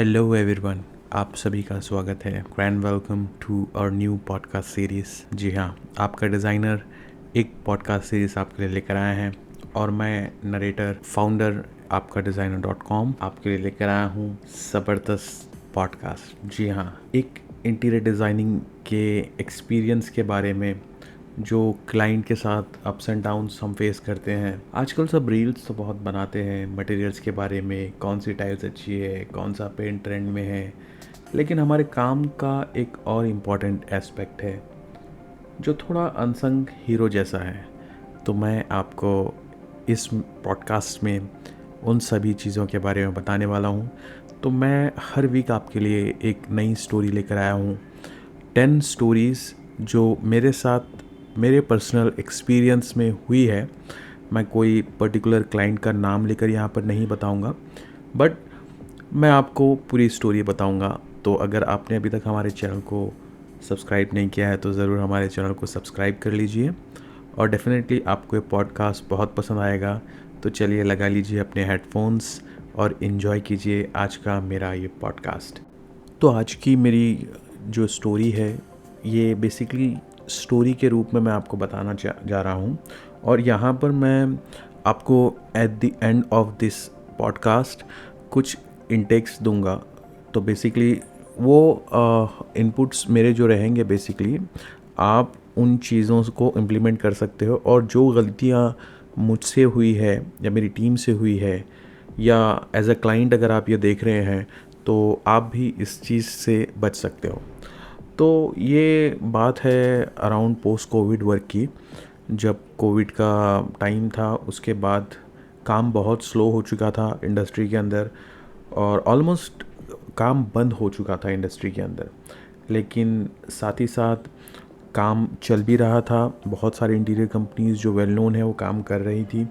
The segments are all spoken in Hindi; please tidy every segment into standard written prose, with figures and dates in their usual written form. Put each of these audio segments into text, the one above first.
हेलो एवरीवन, आप सभी का स्वागत है। Grand welcome to our new podcast series. जी हाँ, आपका डिज़ाइनर एक पॉडकास्ट सीरीज़ आपके लिए लेकर आया है और मैं नरेटर फाउंडर आपका डिज़ाइनर.com आपके लिए लेकर आया हूँ ज़बरदस्त पॉडकास्ट। जी हाँ, एक इंटीरियर डिज़ाइनिंग के एक्सपीरियंस के बारे में जो क्लाइंट के साथ अप्स एंड डाउन्स हम फेस करते हैं। आजकल सब रील्स तो बहुत बनाते हैं मटेरियल्स के बारे में, कौन सी टाइल्स अच्छी है, कौन सा पेंट ट्रेंड में है, लेकिन हमारे काम का एक और इम्पॉर्टेंट एस्पेक्ट है जो थोड़ा अनसंग हीरो जैसा है। तो मैं आपको इस पॉडकास्ट में उन सभी चीज़ों के बारे में बताने वाला हूँ। तो मैं हर वीक आपके लिए एक नई स्टोरी लेकर आया हूँ। 10 स्टोरीज़ जो मेरे साथ मेरे पर्सनल एक्सपीरियंस में हुई है। मैं कोई पर्टिकुलर क्लाइंट का नाम लेकर यहाँ पर नहीं बताऊँगा, बट मैं आपको पूरी स्टोरी बताऊँगा। तो अगर आपने अभी तक हमारे चैनल को सब्सक्राइब नहीं किया है तो ज़रूर हमारे चैनल को सब्सक्राइब कर लीजिए और डेफिनेटली आपको ये पॉडकास्ट बहुत पसंद आएगा। तो चलिए लगा लीजिए अपने हेडफोन्स और इन्जॉय कीजिए आज का मेरा ये पॉडकास्ट। तो आज की मेरी जो स्टोरी है ये बेसिकली स्टोरी के रूप में मैं आपको बताना जा रहा हूँ और यहाँ पर मैं आपको eight the end of this podcast कुछ इंटेक्स दूंगा। तो बेसिकली वो इनपुट्स मेरे जो रहेंगे, बेसिकली आप उन चीज़ों को इम्प्लीमेंट कर सकते हो और जो गलतियाँ मुझसे हुई है या मेरी टीम से हुई है या एज अ क्लाइंट अगर आप ये देख रहे हैं तो आप भी इस चीज़ से बच सकते हो। तो ये बात है अराउंड पोस्ट कोविड वर्क की। जब कोविड का टाइम था उसके बाद काम बहुत स्लो हो चुका था इंडस्ट्री के अंदर और ऑलमोस्ट काम बंद हो चुका था इंडस्ट्री के अंदर, लेकिन साथ ही साथ काम चल भी रहा था। बहुत सारी इंटीरियर कंपनीज़ जो वेल नोन है वो काम कर रही थी।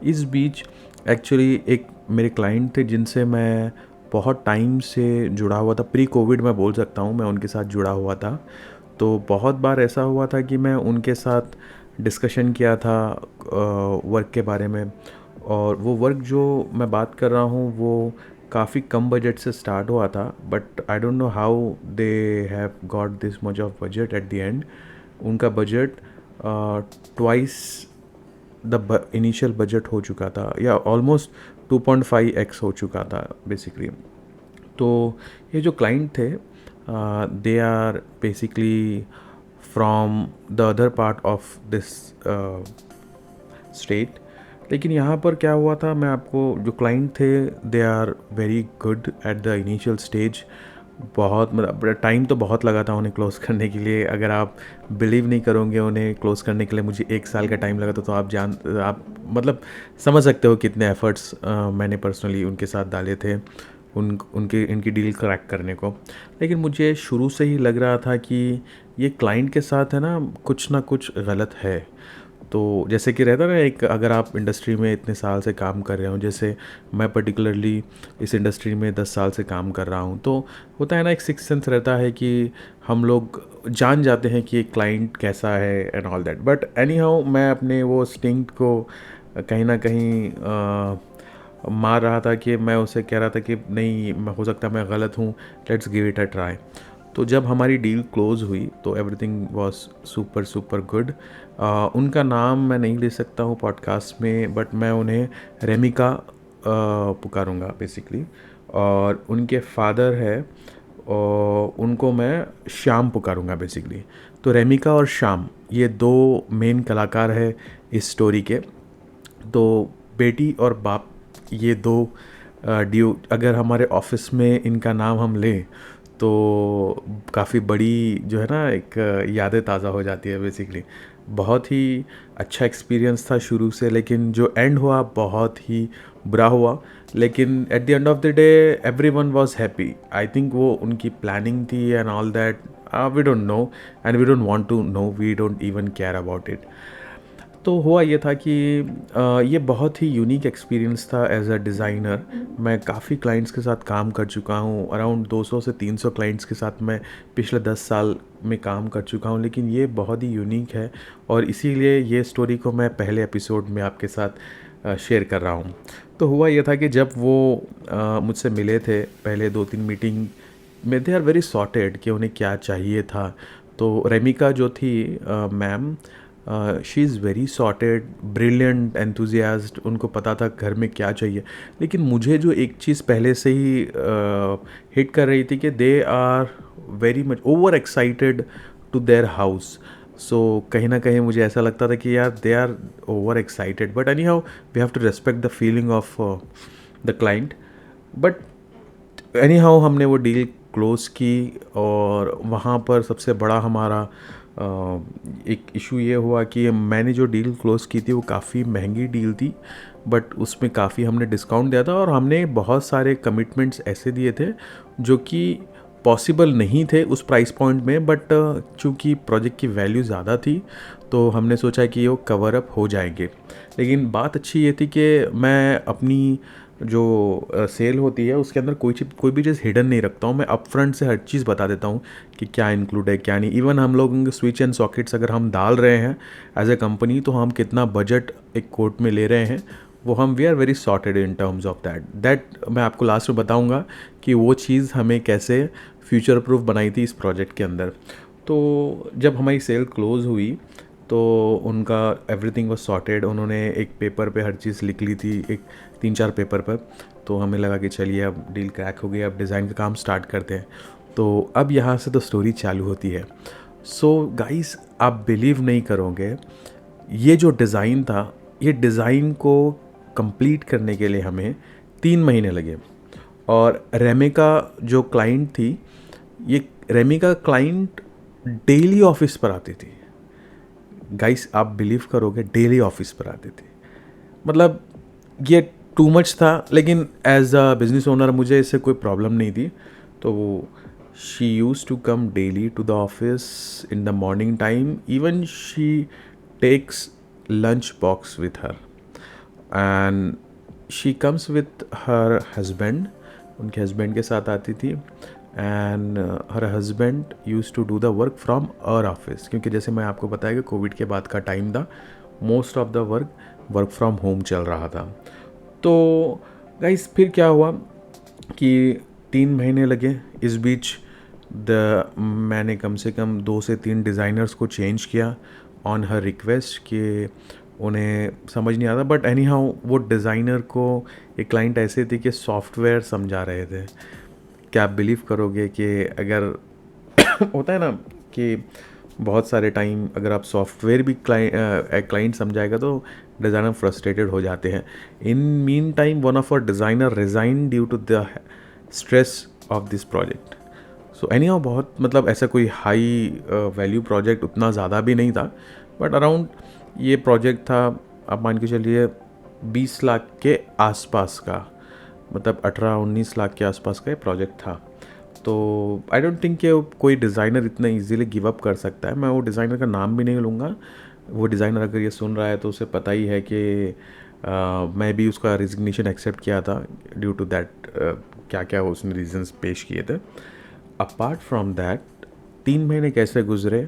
इस बीच एक्चुअली एक मेरे क्लाइंट थे जिनसे मैं बहुत टाइम से जुड़ा हुआ था। प्री कोविड मैं बोल सकता हूँ, मैं उनके साथ जुड़ा हुआ था। तो बहुत बार ऐसा हुआ था कि मैं उनके साथ डिस्कशन किया था वर्क के बारे में, और वो वर्क जो मैं बात कर रहा हूँ वो काफ़ी कम बजट से स्टार्ट हुआ था। But I don't know how they have got this much of budget at the end. उनका budget twice the initial budget हो चुका था या ऑलमोस्ट 2.5x हो चुका था बेसिकली। तो ये जो क्लाइंट थे they are basically from the other part of this state. लेकिन यहाँ पर क्या हुआ था, मैं आपको जो क्लाइंट थे they are very good at the initial stage. बहुत मतलब टाइम तो बहुत लगा था उन्हें क्लोज़ करने के लिए। अगर आप बिलीव नहीं करोगे, उन्हें क्लोज़ करने के लिए मुझे 1 साल का टाइम लगा था। तो आप मतलब समझ सकते हो कितने एफ़र्ट्स मैंने पर्सनली उनके साथ डाले थे इनकी डील क्रैक करने को। लेकिन मुझे शुरू से ही लग रहा था कि ये क्लाइंट के साथ है ना कुछ गलत है। तो जैसे कि रहता ना, एक अगर आप इंडस्ट्री में इतने साल से काम कर रहे हो, जैसे मैं पर्टिकुलरली इस इंडस्ट्री में 10 साल से काम कर रहा हूँ, तो होता है ना एक सिक्स सेंस रहता है कि हम लोग जान जाते हैं कि एक क्लाइंट कैसा है and all that. But any how मैं अपने वो स्टिंक्ट को कहीं ना कहीं मार रहा था कि मैं उसे कह रहा था कि नहीं, मैं हो सकता है मैं गलत हूँ, let's give it a try. तो जब हमारी डील क्लोज़ हुई तो everything was super super good. उनका नाम मैं नहीं ले सकता हूँ पॉडकास्ट में, बट मैं उन्हें रेमिका पुकारूंगा बेसिकली। और उनके फादर है और उनको मैं श्याम पुकारूंगा बेसिकली। तो रेमिका और श्याम ये दो मेन कलाकार है इस स्टोरी के। तो बेटी और बाप ये दो ड्यू, अगर हमारे ऑफिस में इनका नाम हम लें तो काफ़ी बड़ी जो है ना एक यादें ताज़ा हो जाती है बेसिकली। बहुत ही अच्छा एक्सपीरियंस था शुरू से, लेकिन जो एंड हुआ बहुत ही बुरा हुआ। लेकिन at the end of the day everyone was happy. I think वो उनकी प्लानिंग थी and all that, we don't know and we don't want to know, we don't even care about it. तो हुआ ये था कि ये बहुत ही यूनिक एक्सपीरियंस था एज अ डिज़ाइनर। मैं काफ़ी क्लाइंट्स के साथ काम कर चुका हूँ, अराउंड 200 से 300 क्लाइंट्स के साथ मैं पिछले 10 साल में काम कर चुका हूँ, लेकिन ये बहुत ही यूनिक है और इसीलिए ये स्टोरी को मैं पहले एपिसोड में आपके साथ शेयर कर रहा हूँ। तो हुआ ये था कि जब वो मुझसे मिले थे पहले 2-3 मीटिंग में, दे आर वेरी सॉर्टेड कि उन्हें क्या चाहिए था। तो रेमिका जो थी ma'am, she is very sorted, brilliant, enthusiast, उनको पता था घर में क्या चाहिए। लेकिन मुझे जो एक चीज़ पहले से ही हिट कर रही थी कि they are very much over excited to their house. So कहीं ना कहीं मुझे ऐसा लगता था कि यार they are over excited, but anyhow we have to respect the feeling of the client. But anyhow हमने वो डील क्लोज की, और वहाँ पर सबसे बड़ा हमारा एक इशू ये हुआ कि मैंने जो डील क्लोज की थी वो काफ़ी महंगी डील थी, बट उसमें काफ़ी हमने डिस्काउंट दिया था, और हमने बहुत सारे कमिटमेंट्स ऐसे दिए थे जो कि पॉसिबल नहीं थे उस प्राइस पॉइंट में, बट चूँकि प्रोजेक्ट की वैल्यू ज़्यादा थी तो हमने सोचा कि वो कवर अप हो जाएंगे। लेकिन बात अच्छी ये थी कि मैं अपनी जो सेल होती है उसके अंदर कोई भी चीज़ हिडन नहीं रखता हूँ। मैं अपफ्रंट से हर चीज़ बता देता हूँ कि क्या इंक्लूड है क्या नहीं। इवन हम लोग स्विच एंड सॉकेट्स अगर हम डाल रहे हैं एज ए कंपनी, तो हम कितना बजट एक कोट में ले रहे हैं वो हम we are very sorted in terms of that मैं आपको लास्ट में बताऊँगा कि वो चीज़ हमें कैसे फ्यूचर प्रूफ बनाई थी इस प्रोजेक्ट के अंदर। तो जब हमारी सेल क्लोज़ हुई तो उनका एवरीथिंग वाज सॉर्टेड। उन्होंने एक पेपर पे हर चीज़ लिख ली थी, एक 3-4 पेपर पर। तो हमें लगा कि चलिए अब डील क्रैक हो गई, अब डिज़ाइन का काम स्टार्ट करते हैं। तो अब यहाँ से तो स्टोरी चालू होती है। सो गाइस, आप बिलीव नहीं करोगे, ये जो डिज़ाइन था, ये डिज़ाइन को कंप्लीट करने के लिए हमें 3 महीने लगे। और रेमिका जो क्लाइंट थी, ये रेमिका क्लाइंट डेली ऑफिस पर आती थी। गाइस, आप बिलीव करोगे, डेली ऑफिस पर आती थी। मतलब ये टू मच था, लेकिन एज अ बिजनेस ओनर मुझे इससे कोई प्रॉब्लम नहीं थी। तो she use to come daily to the office in the morning time. Even she takes lunch box with her, and she comes with her husband. उनके हस्बैंड के साथ आती थी, and her husband use to do the work from our office, क्योंकि जैसे मैं आपको बताया कि कोविड के बाद का टाइम था, most of the work from home चल रहा था। तो गाइस, फिर क्या हुआ कि 3 महीने लगे। इस बीच मैंने कम से कम 2 से 3 डिज़ाइनर्स को चेंज किया ऑन हर रिक्वेस्ट कि उन्हें समझ नहीं आता। बट एनी हाउ वो डिज़ाइनर को एक क्लाइंट ऐसे थे कि सॉफ्टवेयर समझा रहे थे। क्या आप बिलीव करोगे कि अगर होता है ना कि बहुत सारे टाइम अगर आप सॉफ्टवेयर भी क्लाइंट समझाएगा तो डिज़ाइनर फ्रस्ट्रेटेड हो जाते हैं। In meantime one of our designer resign due to the stress of this project. So anyhow बहुत मतलब ऐसा कोई हाई वैल्यू प्रोजेक्ट उतना ज़्यादा भी नहीं था, बट अराउंड ये प्रोजेक्ट था, आप मान के चलिए 20 लाख के आसपास का, मतलब 18-19 लाख के आसपास का ये प्रोजेक्ट था। तो आई डोंट थिंक कि कोई डिज़ाइनर इतना इजीली गिव अप कर सकता है। मैं वो डिज़ाइनर का नाम भी नहीं लूँगा। वो डिज़ाइनर अगर ये सुन रहा है तो उसे पता ही है कि मैं भी उसका रिजिग्नेशन एक्सेप्ट किया था ड्यू टू दैट, क्या क्या उसने रीजंस पेश किए थे। अपार्ट फ्रॉम दैट 3 महीने कैसे गुजरे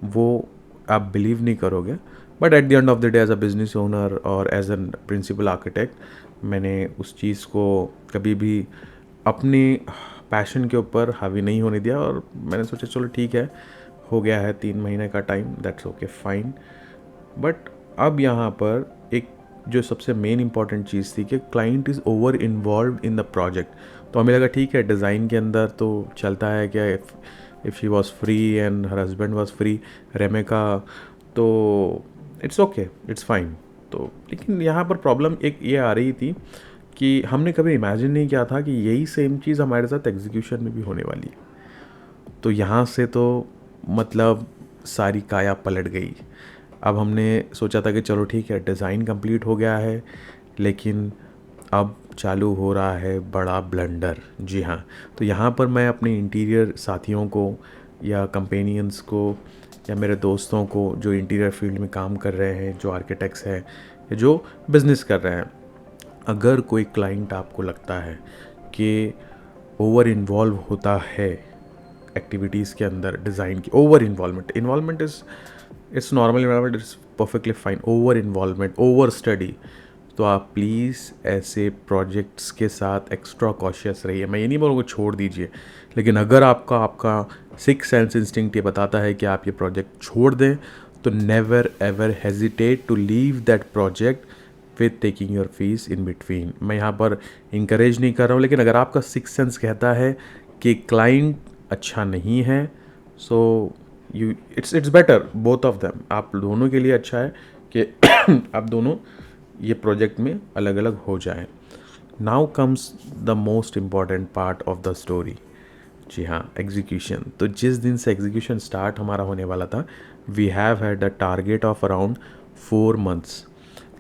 वो आप बिलीव नहीं करोगे। But at the end of the day as a business owner और एज एन प्रिंसिपल आर्किटेक्ट मैंने उस चीज़ को कभी भी अपने पैशन के ऊपर हावी नहीं होने दिया, और मैंने सोचा चलो ठीक है, हो गया है 3 महीने का time, that's okay fine. But अब यहाँ पर एक जो सबसे मेन इंपॉर्टेंट चीज़ थी कि client is over involve in the project. तो हमें लगा ठीक है, डिज़ाइन के अंदर तो चलता है क्या, if she was free and her husband was free, रेमेका, तो इट्स ओके, इट्स फाइन। तो लेकिन यहाँ पर प्रॉब्लम एक ये आ रही थी कि हमने कभी इमेजिन नहीं किया था कि यही सेम चीज़ हमारे साथ एग्जीक्यूशन में भी होने वाली है। तो यहाँ से तो मतलब सारी काया पलट गई। अब हमने सोचा था कि चलो ठीक है, डिज़ाइन कंप्लीट हो गया है, लेकिन अब चालू हो रहा है बड़ा ब्लंडर। जी हाँ, तो यहाँ पर मैं अपने इंटीरियर साथियों को या कंपेनियंस को या मेरे दोस्तों को जो इंटीरियर फील्ड में काम कर रहे हैं, जो आर्किटेक्ट्स हैं या जो बिज़नेस कर रहे हैं, अगर कोई क्लाइंट आपको लगता है कि ओवर इन्वॉल्व होता है एक्टिविटीज़ के अंदर, डिज़ाइन की over involvement is normal involvement, is perfectly fine. Over involvement, over study, तो आप प्लीज़ ऐसे प्रोजेक्ट्स के साथ एक्स्ट्रा कॉशियस रहिए। मैं ये नहीं बोलूँगा छोड़ दीजिए, लेकिन अगर आपका सिक्स सेंस इंस्टिंक्ट ये बताता है कि आप ये प्रोजेक्ट छोड़ दें, तो never ever hesitate to leave that project with taking your fees in between. मैं यहाँ पर इंकरेज नहीं कर रहा हूँ, लेकिन अगर आपका सिक्स सेंस कहता है कि क्लाइंट अच्छा नहीं है, so you it's better both of them, आप दोनों के लिए अच्छा है कि आप दोनों ये प्रोजेक्ट में अलग अलग हो जाएं। Now comes the most important part of the story. जी हाँ, एग्जीक्यूशन। तो जिस दिन से एग्जीक्यूशन स्टार्ट हमारा होने वाला था, we have had a target of around 4 months।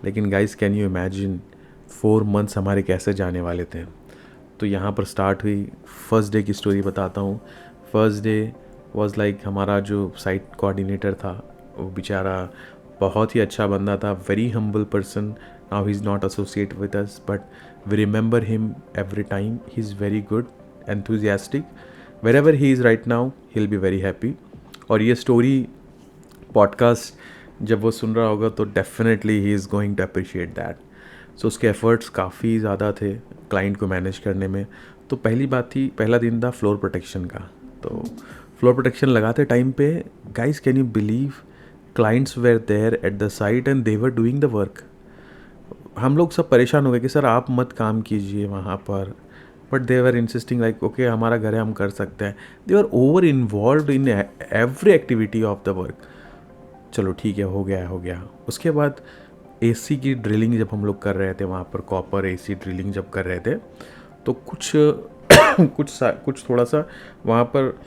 लेकिन guys, can you imagine 4 months हमारे कैसे जाने वाले थे? तो यहाँ पर स्टार्ट हुई। फर्स्ट डे की स्टोरी बताता हूँ। फर्स्ट डे वाज लाइक, हमारा जो साइट कोऑर्डिनेटर था वो बेचारा बहुत ही अच्छा बंदा था, very humble person. Now he is not associate with us, but we remember him every time. He is very good, enthusiastic. Wherever he is right now, he will be very happy. और ये स्टोरी पॉडकास्ट जब वो सुन रहा होगा तो definitely he is going to appreciate that. So उसके एफर्ट्स काफ़ी ज़्यादा थे क्लाइंट को मैनेज करने में। तो पहली बात थी, पहला दिन था फ्लोर प्रोटेक्शन का। तो फ्लोर प्रोटेक्शन लगाते टाइम पे, guys can you believe, clients were there at the site and they were doing the work. हम लोग सब परेशान हो गए कि सर आप मत काम कीजिए वहाँ पर, but they were insisting like okay हमारा घर है, हम कर सकते हैं। They were over involve in every activity of the work. चलो ठीक है, हो गया हो गया। उसके बाद एसी की ड्रिलिंग जब हम लोग कर रहे थे वहाँ पर, कॉपर एसी ड्रिलिंग जब कर रहे थे, तो कुछ कुछ थोड़ा सा वहाँ पर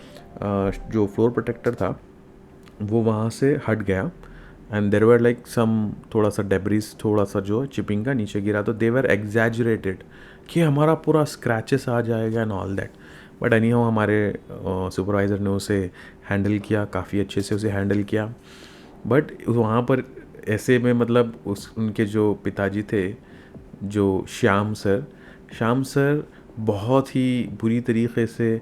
जो फ्लोर प्रोटेक्टर था वो वहाँ से हट गया, and there were like some थोड़ा सा डेब्रिस, थोड़ा सा जो चिपिंग का नीचे गिरा, तो दे वर एग्जैजरेटेड कि हमारा पूरा स्क्रैचेस आ जाएगा and all that. But any how हमारे सुपरवाइज़र ने उसे हैंडल किया, काफ़ी अच्छे से उसे हैंडल किया। बट वहाँ पर ऐसे में मतलब उनके जो पिताजी थे, जो श्याम सर बहुत ही बुरी तरीके से,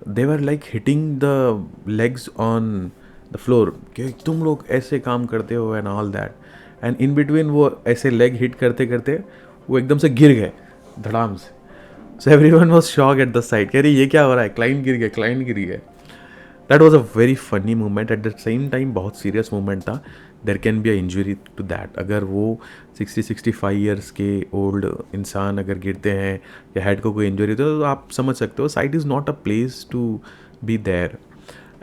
they were like hitting the legs on the floor कि तुम लोग ऐसे काम करते हो and all that. And in between वो ऐसे लेग हिट करते करते वो एकदम से गिर गए धड़ाम से। So everyone was shock at the side, कह रही ये क्या हो रहा है, क्लाइंट गिर गए। That was a very funny moment. At the same time बहुत सीरियस मोमेंट था। There can be a injury to that. अगर वो 60-65 ईयर्स के ओल्ड इंसान अगर गिरते हैं या हेड को कोई इंजरी होती है, तो आप समझ सकते हो site is not a place to be there.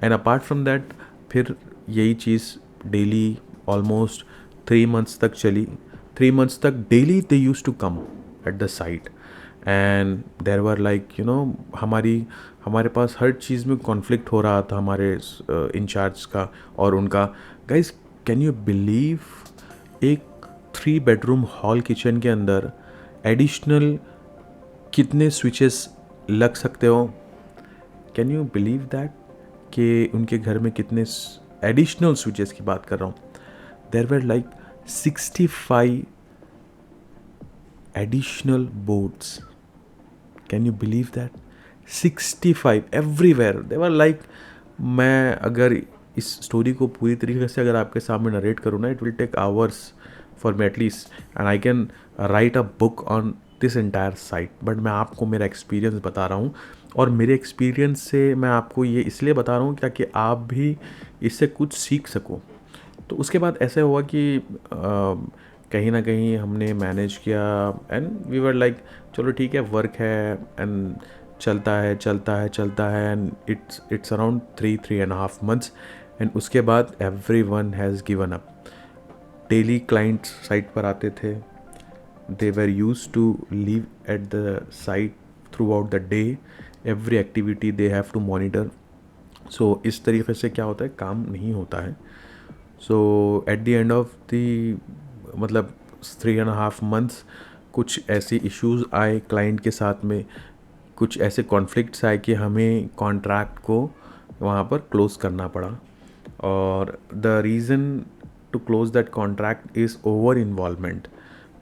And apart from that, फिर यही चीज़ डेली ऑलमोस्ट 3 months तक चली। 3 months तक daily they use to come at the site, and there were like हमारे पास हर चीज़ में कॉन्फ्लिक्ट हो रहा था हमारे इंचार्ज का और उनका। गाइस कैन यू बिलीव, एक 3 bedroom हॉल किचन के अंदर एडिशनल कितने स्विचेस लग सकते हो? कैन यू बिलीव दैट कि उनके घर में कितने एडिशनल स्विचेस की बात कर रहा हूँ। देर were like 65 additional boards. Can you believe that? 65 everywhere. They were like, मैं अगर इस स्टोरी को पूरी तरीके से अगर आपके सामने नरेट करूँ ना, it will take hours for me at least, and I can write a book on this entire site. But मैं आपको मेरा एक्सपीरियंस बता रहा हूँ, और मेरे एक्सपीरियंस से मैं आपको ये इसलिए बता रहा हूँ ताकि आप भी इससे कुछ सीख सको। तो उसके बाद ऐसे हुआ कि कहीं ना कहीं हमने मैनेज किया, एंड वी वर लाइक चलो ठीक है, वर्क है एंड चलता है and it's around 3.5 months। And उसके बाद everyone has given up. Daily clients site पर आते थे, they were use to leave at the site throughout the day, every activity they have to monitor. So इस तरीके से क्या होता है, काम नहीं होता है। So at the end of the मतलब 3.5 months कुछ ऐसे इश्यूज़ आए क्लाइंट के साथ में, कुछ ऐसे कॉन्फ्लिक्ट्स आए कि हमें कॉन्ट्रैक्ट को वहाँ पर क्लोज़ करना पड़ा। और the reason to close that contract is over involvement.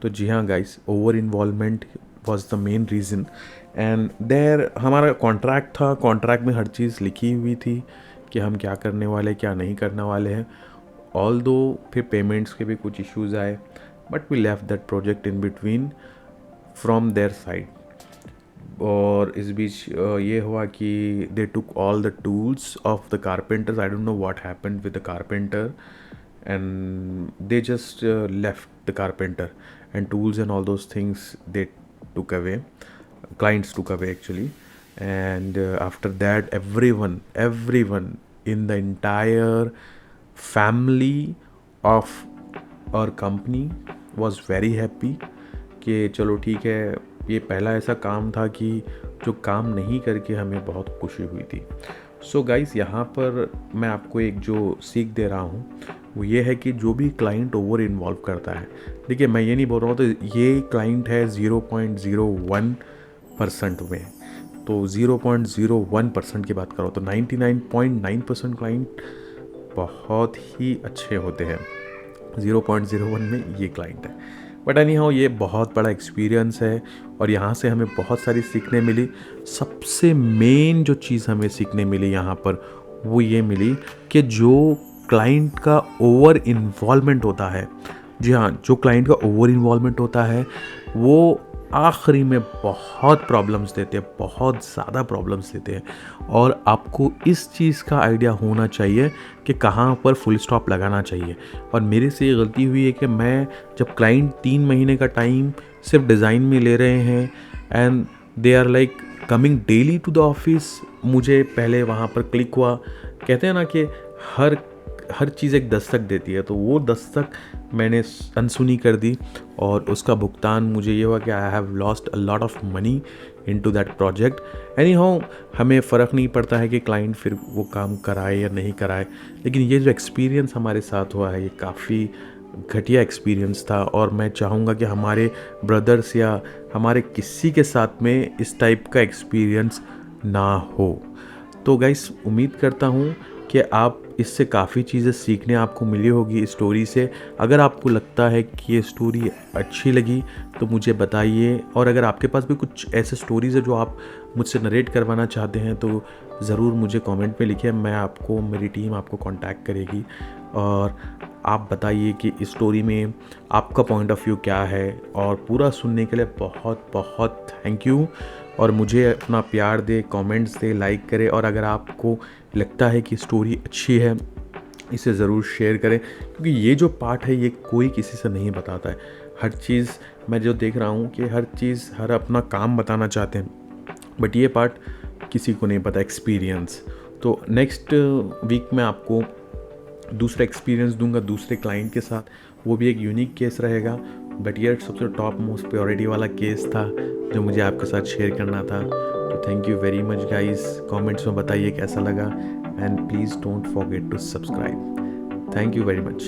तो जी हाँ guys, over involvement was the main reason. And there हमारा कॉन्ट्रैक्ट था, कॉन्ट्रैक्ट में हर चीज़ लिखी हुई थी कि हम क्या करने वाले क्या नहीं करने वाले हैं। ऑल दो फिर पेमेंट्स के भी कुछ इश्यूज़ आए, but we left that project in between from their side. और इस बीच ये हुआ कि they took all the tools of the carpenters. I don't know what happened with the carpenter, and they just left the carpenter, and tools and all those things they took away, clients took away actually. And after that, everyone in the entire family of our company was very happy कि चलो ठीक है, ये पहला ऐसा काम था कि जो काम नहीं करके हमें बहुत खुशी हुई थी। सो गाइस, यहाँ पर मैं आपको एक जो सीख दे रहा हूँ वो ये है कि जो भी क्लाइंट ओवर इन्वॉल्व करता है, देखिए मैं ये नहीं बोल रहा हूँ तो ये क्लाइंट है 0.01% में, तो 0.01% की बात करो तो 99.9% क्लाइंट बहुत ही अच्छे होते हैं। 0.01 में ये क्लाइंट है। बट एनी हाउ, ये बहुत बड़ा एक्सपीरियंस है और यहाँ से हमें बहुत सारी सीखने मिली। सबसे मेन जो चीज़ हमें सीखने मिली यहाँ पर वो ये मिली कि जो क्लाइंट का ओवर इन्वॉल्वमेंट होता है, जी हाँ, जो क्लाइंट का ओवर इन्वॉल्वमेंट होता है वो आखिरी में बहुत प्रॉब्लम्स देते हैं, बहुत ज़्यादा प्रॉब्लम्स देते हैं। और आपको इस चीज़ का आइडिया होना चाहिए कि कहाँ पर फुल स्टॉप लगाना चाहिए। और मेरे से ये गलती हुई है कि मैं जब क्लाइंट 3 महीने का टाइम सिर्फ डिज़ाइन में ले रहे हैं and they are like coming daily to the office, मुझे पहले वहाँ पर क्लिक हुआ। कहते हैं ना कि हर चीज़ एक दस्तक देती है, तो वो दस्तक मैंने अनसुनी कर दी और उसका भुगतान मुझे ये हुआ कि I have lost a lot of money into that project. Any how, हमें फ़र्क नहीं पड़ता है कि क्लाइंट फिर वो काम कराए या नहीं कराए, लेकिन ये जो एक्सपीरियंस हमारे साथ हुआ है ये काफ़ी घटिया एक्सपीरियंस था। और मैं चाहूँगा कि हमारे ब्रदर्स या हमारे किसी के साथ में इस टाइप का एक्सपीरियंस ना हो। तो गाइस, उम्मीद करता हूँ कि आप इससे काफ़ी चीज़ें सीखने आपको मिली होगी इस स्टोरी से। अगर आपको लगता है कि ये स्टोरी अच्छी लगी तो मुझे बताइए, और अगर आपके पास भी कुछ ऐसे स्टोरीज़ है जो आप मुझसे नरेट करवाना चाहते हैं तो ज़रूर मुझे कमेंट में लिखिए। मेरी टीम आपको कांटेक्ट करेगी और आप बताइए कि इस स्टोरी में आपका पॉइंट ऑफ व्यू क्या है। और पूरा सुनने के लिए बहुत बहुत थैंक यू। और मुझे अपना प्यार दे, कमेंट्स दे, लाइक करें। और अगर आपको लगता है कि स्टोरी अच्छी है इसे ज़रूर शेयर करें, क्योंकि ये जो पार्ट है ये कोई किसी से नहीं बताता है। हर चीज़ मैं जो देख रहा हूँ कि हर अपना काम बताना चाहते हैं, बट ये पार्ट किसी को नहीं पता, एक्सपीरियंस। तो नेक्स्ट वीक मैं आपको दूसरा एक्सपीरियंस दूंगा दूसरे क्लाइंट के साथ, वो भी एक यूनिक केस रहेगा। बट ये सबसे टॉप मोस्ट प्रायोरिटी वाला केस था जो मुझे आपके साथ शेयर करना था। तो thank you very much guys, comments में बताइए कैसा लगा and please don't forget to subscribe. Thank you very much.